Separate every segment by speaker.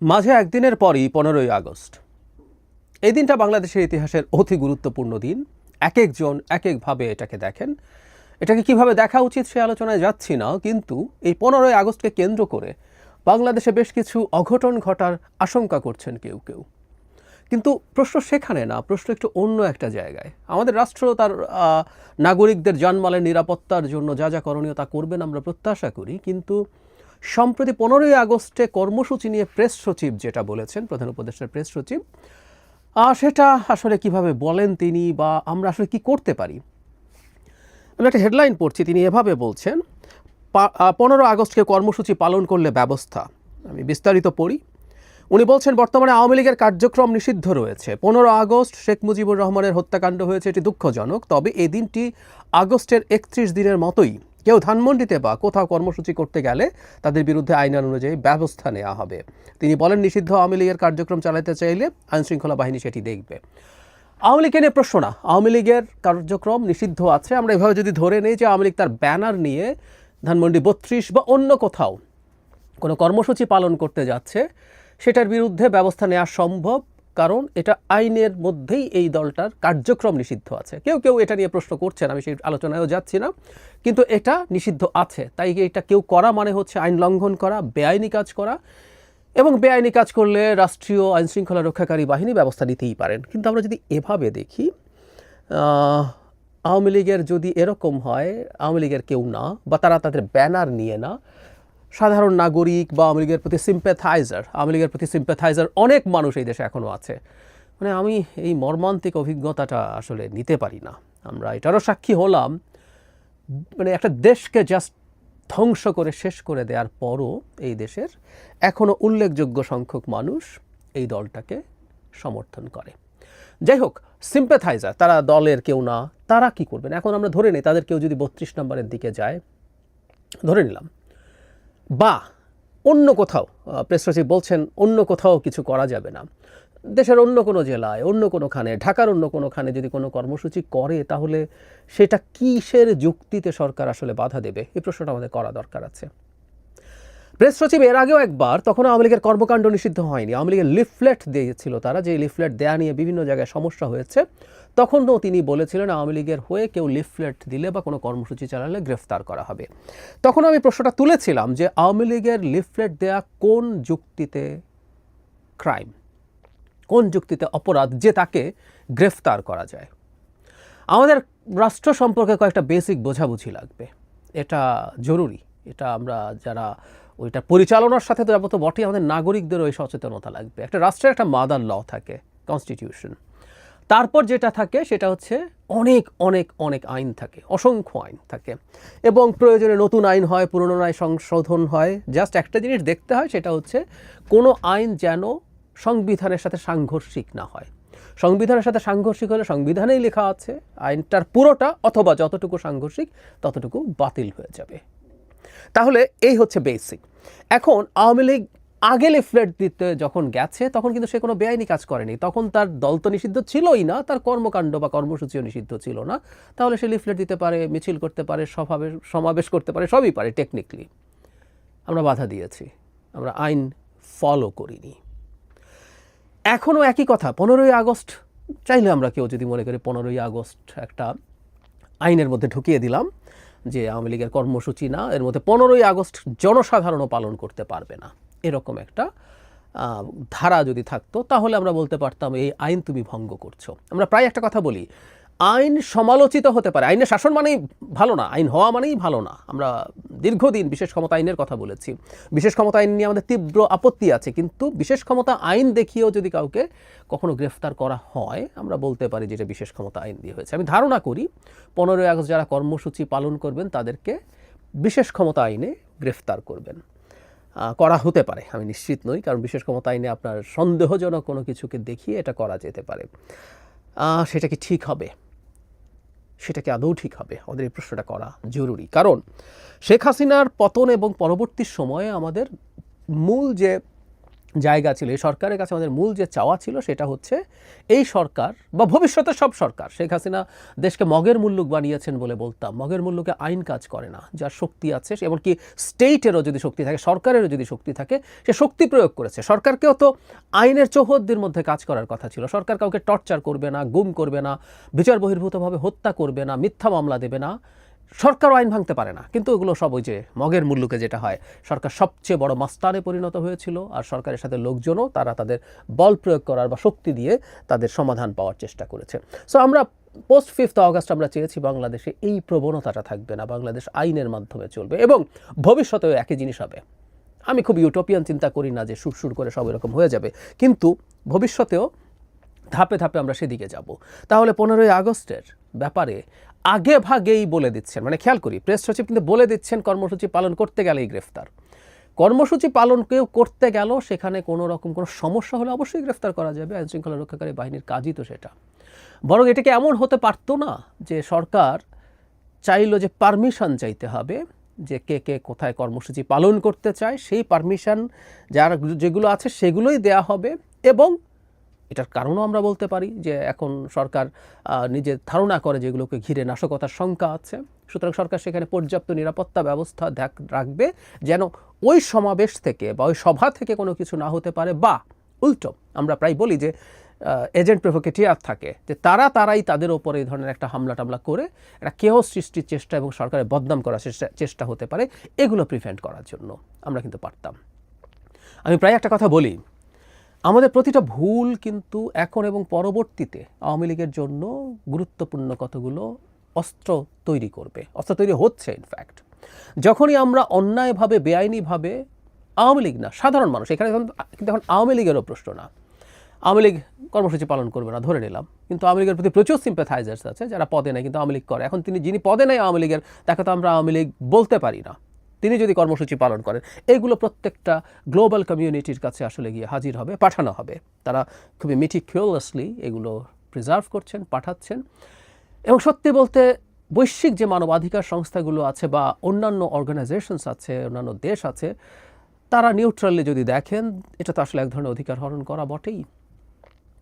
Speaker 1: মাঝে একদিনের পরই 15ই আগস্ট। এই দিনটা বাংলাদেশের ইতিহাসের অতি গুরুত্বপূর্ণ দিন। এক একজন এক একভাবে এটাকে দেখেন। এটাকে কিভাবে দেখা উচিত সে আলোচনায় যাচ্ছি না, কিন্তু এই 15ই আগস্টকে কেন্দ্র করে বাংলাদেশে বেশ কিছু অঘটন ঘটার আশঙ্কা করছেন কেউ কেউ। কিন্তু প্রশ্ন সেখানে না, প্রশ্ন একটু অন্য একটা জায়গায়। আমাদের রাষ্ট্র তার নাগরিকদের জানমালের নিরাপত্তার জন্য যা যা করণীয় তা করবেন আমরা প্রত্যাশা করি, কিন্তু সম্প্রতি 15ই আগস্টে কর্মসূচি নিয়ে প্রেস সচিব যেটা বলেছেন, প্রধান উপদেষ্টার প্রেস সচিব, সেটা আসলে কিভাবে বলেন তিনি, বা আমরা আসলে কি করতে পারি। আমি একটা হেডলাইন পড়ছি, তিনি এভাবে বলছেন, 15 আগস্টকে কর্মসূচি পালন করলে ব্যবস্থা। আমি বিস্তারিত পড়ি। উনি বলছেন, বর্তমানে আওয়ামী লীগের কার্যক্রম নিষিদ্ধ রয়েছে। 15 আগস্ট শেখ মুজিবুর রহমানের হত্যাকাণ্ড হয়েছে, এটি দুঃখজনক। তবে এই দিনটি আগস্টের 31 দিনের মতোই। কেউ ধানমন্ডিতে বা কোথাও কর্মসূচি করতে গেলে তাদের বিরুদ্ধে আইন অনুযায়ী ব্যবস্থা নেওয়া হবে। তিনি বলেন, নিষিদ্ধ আওয়ামী লীগের কার্যক্রম চালাতে চাইলে আইনশৃঙ্খলা বাহিনী সেটি দেখবে। আওয়ামী লীগের নিয়ে প্রশ্ন না, আওয়ামী লীগের কার্যক্রম নিষিদ্ধ আছে। আমরা এভাবে যদি ধরে নেই যে আওয়ামী লীগ তার ব্যানার নিয়ে ধানমন্ডি 32 বা অন্য কোথাও কোনো কর্মসূচি পালন করতে যাচ্ছে, সেটার বিরুদ্ধে ব্যবস্থা নেওয়া সম্ভব, কারণ এটা আইনের মধ্যেই এই দলটার কার্যক্রম নিষিদ্ধ আছে। কেউ কেউ এটা নিয়ে প্রশ্ন করছেন, আমি সেই আলোচনায়ও যাচ্ছি না, কিন্তু এটা নিষিদ্ধ আছে। তাই এটা কেউ করা মানে হচ্ছে আইন লঙ্ঘন করা, বেআইনি কাজ করা, এবং বেআইনি কাজ করলে রাষ্ট্রীয় আইনশৃঙ্খলা রক্ষাকারী বাহিনী ব্যবস্থা নিতেই পারেন। কিন্তু আমরা যদি এভাবে দেখি, আওয়ামী লীগের যদি এরকম হয়, আওয়ামী লীগের কেউ না, বা তারা তাদের ব্যানার নিয়ে না, সাধারণ নাগরিক বা আওয়ামী লীগের প্রতি সিম্প্যাথাইজার অনেক মানুষ এই দেশে এখনও আছে। মানে আমি এই মর্মান্তিক অভিজ্ঞতাটা আসলে নিতে পারি না। আমরা এটারও সাক্ষী হলাম, মানে একটা দেশকে জাস্ট ধ্বংস করে শেষ করে দেওয়ার পরও এই দেশের এখনও উল্লেখযোগ্য সংখ্যক মানুষ এই দলটাকে সমর্থন করে। যাই হোক, সিম্প্যাথাইজার, তারা দলের কেউ না, তারা কি করবেন? এখন আমরা ধরে নিই তাদের কেউ যদি 32 নম্বরের দিকে যায়, ধরে নিলাম, বা অন্য কোথাও, প্রেস সচিব বলছেন অন্য কোথাও কিছু করা যাবে না, দেশের অন্য কোনো জেলায়, অন্য কোনোখানে, ঢাকার অন্য কোনোখানে যদি কোনো কর্মসূচি করে, তাহলে সেটা কিসের যুক্তিতে সরকার আসলে বাধা দেবে? এই প্রশ্নটা আমাদের করা দরকার আছে। প্রেস সচিব এর আগেও একবার, তখন আওয়ামী লীগের কর্মকাণ্ড নিষিদ্ধ হয়নি, আওয়ামী লীগের লিফলেট দিয়েছিল তারা, যে লিফলেট দেয়া নিয়ে বিভিন্ন জায়গায় সমস্যা হয়েছে, তখনও তিনি বলেছিলেন আওয়ামী লীগের হয়ে কেউ লিফলেট দিলে বা কোনো কর্মসূচি চালালে গ্রেফতার করা হবে। তখন আমি প্রশ্নটা তুলেছিলাম যে আওয়ামী লীগের লিফলেট দেয়া কোন যুক্তিতে ক্রাইম, কোন যুক্তিতে অপরাধ যে তাকে গ্রেফতার করা যায়? আমাদের রাষ্ট্র সম্পর্কে কয়েকটা বেসিক বোঝাবুঝি লাগবে, এটা জরুরি। এটা আমরা যারা ওইটা পরিচালনার সাথে তো যাবো তো বটেই, আমাদের নাগরিকদেরও এই সচেতনতা লাগবে। একটা রাষ্ট্রের একটা মাদার ল থাকে, কনস্টিটিউশন। তারপর যেটা থাকে সেটা হচ্ছে অনেক অনেক অনেক আইন থাকে, অসংখ্য আইন থাকে, এবং প্রয়োজনে নতুন আইন হয়, পুরনো আইন সংশোধন হয়। জাস্ট একটা জিনিস দেখতে হয়, সেটা হচ্ছে কোনো আইন যেন সংবিধানের সাথে সাংঘর্ষিক না হয়। সংবিধানের সাথে সাংঘর্ষিক হলে সংবিধানেই লেখা আছে আইনটার পুরোটা, অথবা যতটুকু সাংঘর্ষিক ততটুকু বাতিল হয়ে যাবে। তাহলে এই হচ্ছে বেসিক। এখন আওয়ামী লীগ আগে লিফলেট দিতে যখন গেছে, তখন কিন্তু সে কোনো বেআইনি কাজ করেনি, তখন তার দল তো নিষিদ্ধ ছিলই না, তার কর্মকাণ্ড বা কর্মসূচিও নিষিদ্ধ ছিল না। তাহলে সে লিফলেট দিতে পারে, মিছিল করতে পারে, সমাবেশ করতে পারে, সবই পারে টেকনিক্যালি। আমরা বাধা দিয়েছি, আমরা আইন ফলো করিনি। এখনও একই কথা, 15ই আগস্ট চাইলে আমরা কেউ যদি মনে করি 15ই আগস্ট একটা আইনের মধ্যে ঢুকিয়ে দিলাম যে আওয়ামী লীগের কর্মসূচি না, এর মধ্যে 15ই আগস্ট জনসাধারণও পালন করতে পারবে না, এরকম একটা ধারা যদি থাকতো, তাহলে আমরা বলতে পারতাম এই আইন তুমি ভঙ্গ করছো। আমরা প্রায় একটা কথা বলি, আইন সমালোচিত হতে পারে, আইনের শাসন মানেই ভালো না, আইন হওয়া মানেই ভালো না। আমরা দীর্ঘদিন বিশেষ ক্ষমতা আইনের কথা বলেছি, বিশেষ ক্ষমতা আইন নিয়ে আমাদের তীব্র আপত্তি আছে, কিন্তু বিশেষ ক্ষমতা আইন দেখিয়েও যদি কাউকে কখনো গ্রেফতার করা হয়, আমরা বলতে পারি যেটা বিশেষ ক্ষমতা আইন দিয়ে হয়েছে। আমি ধারণা করি 15ই আগস্ট যারা কর্মসূচি পালন করবেন তাদেরকে বিশেষ ক্ষমতা আইনে গ্রেফতার করবেন, করা হতে পারে, আমি নিশ্চিত নই, কারণ বিশেষ ক্ষমতা আইনে আপনার সন্দেহজনক কোনো কিছুকে দেখিয়ে এটা করা যেতে পারে। সেটা কি ঠিক হবে? সেটা কি আদৌ ঠিক হবে? আমাদের এই প্রশ্নটা করা জরুরি, কারণ শেখ হাসিনার পতন এবং পরবর্তী সময়ে আমাদের মূল যে জায়গা ছিল, এই সরকারের কাছে আমাদের মূল যে চাওয়া ছিল সেটা হচ্ছে এই সরকার বা ভবিষ্যতের সব সরকার, শেখ হাসিনা দেশকে মগের মুল্লুক বানিয়েছেন বলে বলতাম, মগের মুল্লুকে আইন কাজ করে না, যার শক্তি আছে এমনকি স্টেটেরও যদি শক্তি থাকে, সরকারেরও যদি শক্তি থাকে, সে শক্তি প্রয়োগ করেছে। সরকারকেও তো আইনের চৌহদ্দির মধ্যে কাজ করার কথা ছিল। সরকার কাউকে টর্চার করবে না, গুম করবে না, বিচার বহির্ভূতভাবে হত্যা করবে না, মিথ্যা মামলা দেবে না, সরকারও আইন ভাঙতে পারে না। কিন্তু ওগুলো সব ওই যে মগের মুল্লুকে যেটা হয়, সরকার সবচেয়ে বড় মাস্তানে পরিণত হয়েছিল, আর সরকারের সাথে লোকজনও তারা তাদের বল প্রয়োগ করার বা শক্তি দিয়ে তাদের সমাধান পাওয়ার চেষ্টা করেছে। সো আমরা পোস্ট 5th অগাস্ট আমরা চেয়েছি বাংলাদেশে এই প্রবণতাটা থাকবে না, বাংলাদেশ আইনের মাধ্যমে চলবে এবং ভবিষ্যতেও একই জিনিস হবে। আমি খুব ইউটোপিয়ান চিন্তা করি না যে সুর করে সব এরকম হয়ে যাবে, কিন্তু ভবিষ্যতেও ধাপে ধাপে আমরা সেদিকে যাব। তাহলে 15ই আগস্টের ব্যাপারে আগে ভাগেই বলে দিচ্ছেন, মানে খেয়াল করি প্রেস সচিব কিন্তু বলে দিচ্ছেন কর্মসূচি পালন করতে গেলেই গ্রেফতার। কর্মসূচি পালন কেউ করতে গেল, সেখানে কোনো রকম কোনো সমস্যা হলে অবশ্যই গ্রেফতার করা যাবে, আইনশৃঙ্খলা রক্ষাকারী বাহিনীর কাজই তো সেটা। বরং এটাকে এমন হতে পারতো না যে সরকার চাইলো যে পারমিশন চাইতে হবে যে কে কে কোথায় কর্মসূচি পালন করতে চায়, সেই পারমিশন যারা যেগুলো আছে সেগুলোই দেয়া হবে। এবং এটার কারণও আমরা বলতে পারি যে এখন সরকার নিজের ধারণা করে যেগুলোকে ঘিরে নাশকতার শঙ্কা আছে, সুতরাং সরকার সেখানে পর্যাপ্ত নিরাপত্তা ব্যবস্থা রাখবে যেন ওই সমাবেশ থেকে বা ওই সভা থেকে কোনো কিছু না হতে পারে। বা উল্টো আমরা প্রায় বলি যে এজেন্ট প্রভোকেটিয়ার থাকে, যে তারাই তাদের ওপরে এই ধরনের একটা হামলা টামলা করে একটা কেওস সৃষ্টির চেষ্টা এবং সরকারের বদনাম করার চেষ্টা হতে পারে, এগুলো প্রিভেন্ট করার জন্য আমরা কিন্তু পারতাম। আমি প্রায় একটা কথা বলি, আমাদের প্রতিটা ভুল কিন্তু এখন এবং পরবর্তীতে আওয়ামী লীগের জন্য গুরুত্বপূর্ণ কতগুলো অস্ত্র তৈরি করবে, অস্ত্র তৈরি হচ্ছে। ইনফ্যাক্ট যখনই আমরা অন্যায়ভাবে বেআইনিভাবে, আওয়ামী লীগ না সাধারণ মানুষ, এখানে কিন্তু এখন আওয়ামী লীগেরও প্রশ্ন না, আওয়ামী লীগ কর্মসূচি পালন করবে না ধরে নিলাম, কিন্তু আওয়ামী লীগের প্রতি প্রচুর সিম্প্যাথাইজার্স আছে যারা পদে নেই কিন্তু আওয়ামী লীগ করে। এখন যিনি পদে নেই আওয়ামী লীগের, তাকে তো আমরা আওয়ামী লীগ বলতে পারি না, তিনি যদি কর্মসূচি পালন করেন, এগুলো প্রত্যেকটা গ্লোবাল কমিউনিটির কাছে আসলে গিয়ে হাজির হবে, পাঠানো হবে। তারা খুবই মেটিকুলাসলি এগুলো প্রিজার্ভ করছেন, পাঠাচ্ছেন। এবং সত্যি বলতে বৈশ্বিক যে মানবাধিকার সংস্থাগুলো আছে বা অন্যান্য অর্গানাইজেশনস আছে, অন্যান্য দেশ আছে, তারা নিউট্রালি যদি দেখেন, এটা তো আসলে এক ধরনের অধিকার হরণ করা বটেই।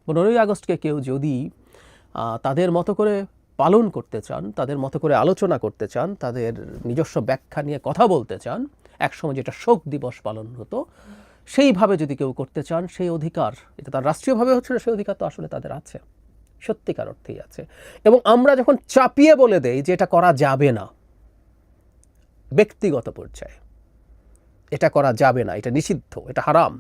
Speaker 1: 15ই আগস্টকে কেউ যদি তাদের মতো করে পালন করতে চান, তাদের মতো করে আলোচনা করতে চান, তাদের নিজস্ব ব্যাখ্যা নিয়ে কথা বলতে চান, একসময় যেটা শোক দিবস পালন হতো সেইভাবে যদি কেউ করতে চান, সেই অধিকার, এটা তার রাষ্ট্রীয়ভাবে হচ্ছে না, সেই অধিকার তো আসলে তাদের আছে, সত্যিকার অর্থেই আছে। এবং আমরা যখন চাপিয়ে বলে দেই যে এটা করা যাবে না, ব্যক্তিগত পর্যায়ে এটা করা যাবে না, এটা নিষিদ্ধ, এটা হারাম,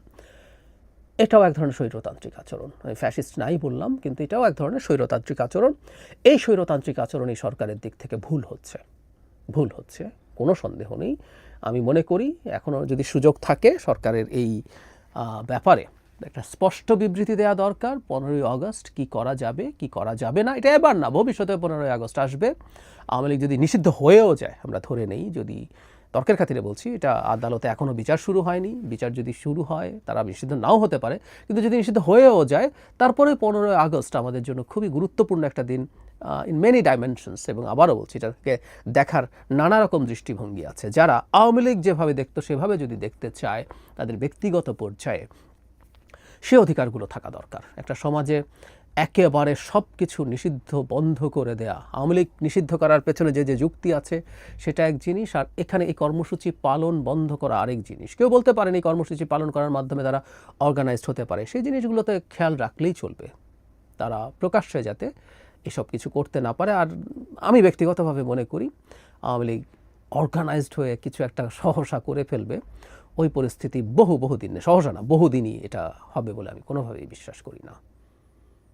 Speaker 1: এটাও এক ধরনের স্বৈরতান্ত্রিক আচরণ। আমি ফ্যাসিস্ট নাই বললাম, কিন্তু এটাও এক ধরনের স্বৈরতান্ত্রিক আচরণ। এই স্বৈরতান্ত্রিক আচরণ এই সরকারের দিক থেকে ভুল হচ্ছে, কোনো সন্দেহ নেই। আমি মনে করি এখনও যদি সুযোগ থাকে সরকারের এই ব্যাপারে একটা স্পষ্ট বিবৃতি দেওয়া দরকার। 15ই আগস্ট কী করা যাবে, কী করা যাবে না, এটা এবার না, ভবিষ্যতে 15ই আগস্ট আসবে। আওয়ামী লীগ যদি নিষিদ্ধ হয়েও যায়, আমরা ধরে নেই, যদি তর্কের খাতিরে বলছি, এটা আদালতে এখনও বিচার শুরু হয়নি, বিচার যদি শুরু হয় তারা নিষিদ্ধ নাও হতে পারে, কিন্তু যদি নিষিদ্ধ হয়েও যায়, তারপরে 15ই আগস্ট আমাদের জন্য খুবই গুরুত্বপূর্ণ একটা দিন ইন মেনি ডাইমেনশনস। এবং আবারও বলছি, এটাকে দেখার নানা রকম দৃষ্টিভঙ্গি আছে। যারা আওয়ামী লীগ যেভাবে দেখতো সেভাবে যদি দেখতে চায় তাদের ব্যক্তিগত পর্যায়ে, সে অধিকারগুলো থাকা দরকার। একটা সমাজে একেবারে সব কিছু নিষিদ্ধ বন্ধ করে দেয়া, আওয়ামী লীগ নিষিদ্ধ করার পেছনে যে যুক্তি আছে সেটা এক জিনিস, আর এখানে এই কর্মসূচি পালন বন্ধ করা আরেক জিনিস। কেউ বলতে পারেন এই কর্মসূচি পালন করার মাধ্যমে তারা অর্গানাইজড হতে পারে, সেই জিনিসগুলোতে খেয়াল রাখলেই চলবে, তারা প্রকাশ্যে যাতে এসব কিছু করতে না পারে। আর আমি ব্যক্তিগতভাবে মনে করি আওয়ামী লীগ অর্গানাইজড হয়ে কিছু একটা সহসা করে ফেলবে, ওই পরিস্থিতি বহুদিন, সহসা না বহুদিনই এটা হবে বলে আমি কোনোভাবেই বিশ্বাস করি না।